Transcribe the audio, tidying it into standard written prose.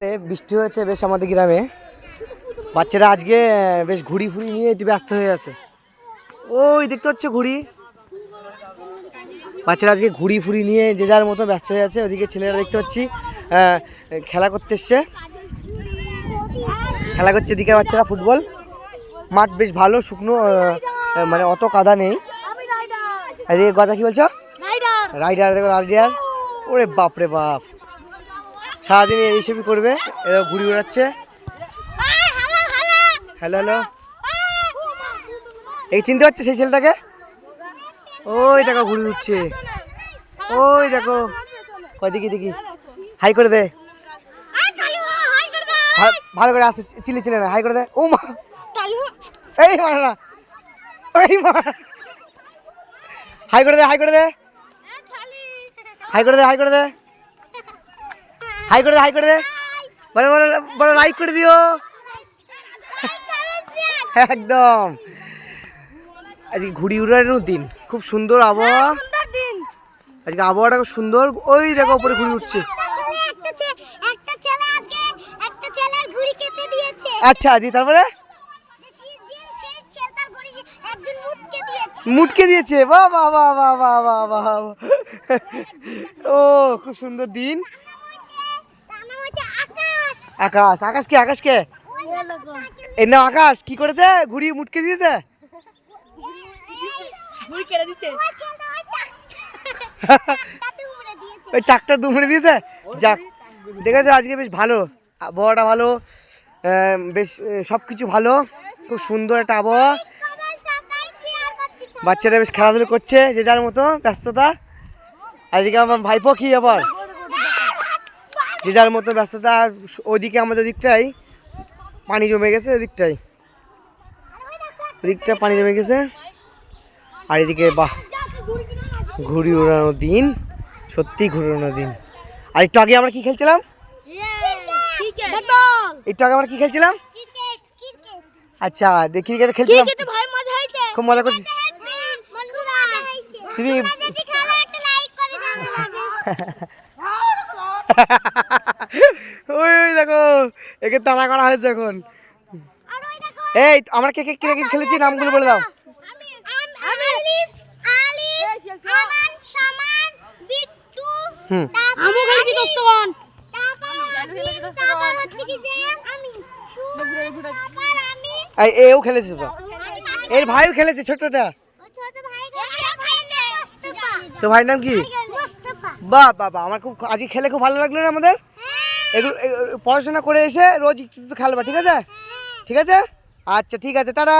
বৃষ্টি হয়েছে বেশ আমাদের গ্রামে। বাচ্চারা আজকে বেশ ঘুড়ি ফুড়ি নিয়ে একটু ব্যস্ত হয়ে আছে। ওই দেখতে হচ্ছে ঘুড়ি, বাচ্চারা আজকে ঘুড়ি ফুড়ি নিয়ে যে যার মতো ব্যস্ত হয়ে আছে। ওদিকে ছেলেরা দেখতে পাচ্ছি খেলা করতে এসছে, খেলা করছে এদিকে বাচ্চারা ফুটবল। মাঠ বেশ ভালো, শুকনো, মানে অত কাদা নেই। এদিকে গজা কি বলছো? রাইডার, দেখো রাইডার। ওরে বাপ রে বাপ, সারাদিন এইসবই করবে। এরা ঘুড়ি উড়াচ্ছে। হ্যালো হ্যালো, এই চিনতে পারছে সেই ছেলেটাকে? ওই দেখো ঘুড়ি উঠছে, ওই দেখো। দেখি দেখি, হাই করে দে, ভালো করে আসছে। চিলি চিলে না, হাই করে দে। ও মা, এই মার না, ওই মা, হাই করে দে, হাই করে দে, হাই করে দে, হাই করে দে, হাই করে দে, হাই করে দে, বলো বলো বলো, লাইক করে দিও একদম। আজকে ঘুড়ি উড়ানোর দিন, খুব সুন্দর আবহাওয়া আজকে, আবহাওয়াটা খুব সুন্দর। ওই দেখো উপরে ঘুড়ি উঠছে। আচ্ছা দি, তারপরে মুটকে দিয়েছে। বাহ বাহ বাহ বাহ বাহ বাহ বাহ, ও খুব সুন্দর দিন। আকাশ, আকাশ কে? আকাশ কে? এর নাম আকাশ। কি করেছে? ঘুড়ি মুটকে দিয়েছে। ওই টাকটা দুমড়ে দিয়েছে। যাক, দেখেছো আজকে বেশ ভালো আবহাওয়াটা, ভালো, বেশ সব কিছু ভালো, খুব সুন্দর একটা আবহাওয়া। বাচ্চারা বেশ খেলাধুলো করছে যে যার মতো ব্যস্ততা। এদিকে আমার ভাইপো কি আবার যে যার মতো ব্যস্ততা। আর ওইদিকে আমাদের ওদিকটাই পানি জমে গেছে, ওদিকটাই ওদিকটা পানি জমে গেছে। আর এদিকে বাহ, ঘুড়ি উড়ানোর দিন, সত্যি ঘুড়ি উড়ানোর দিন। আর একটু আগে আমরা কি খেলছিলাম? একটু আগে আমরা কি খেলছিলাম? আচ্ছা, দেখি ক্রিকেট খেলছিলাম, খুব মজা করছি। তুমি ওই দেখো, একে টানা করা হয়েছে এখন। এই আমরা কে কে ক্রিকেট খেলেছি নামগুলো বলে দাও। এও খেলেছে তো, এর ভাইও খেলেছে ছোটটা। তো ভাইয়ের নাম কি? বাহ বাবা, আমার খুব আজকে খেলে খুব ভালো লাগলো না আমাদের। এগুলো পড়াশোনা করে এসে রোজ একটু খেলবা, ঠিক আছে? ঠিক আছে, আচ্ছা ঠিক আছে, টাটা।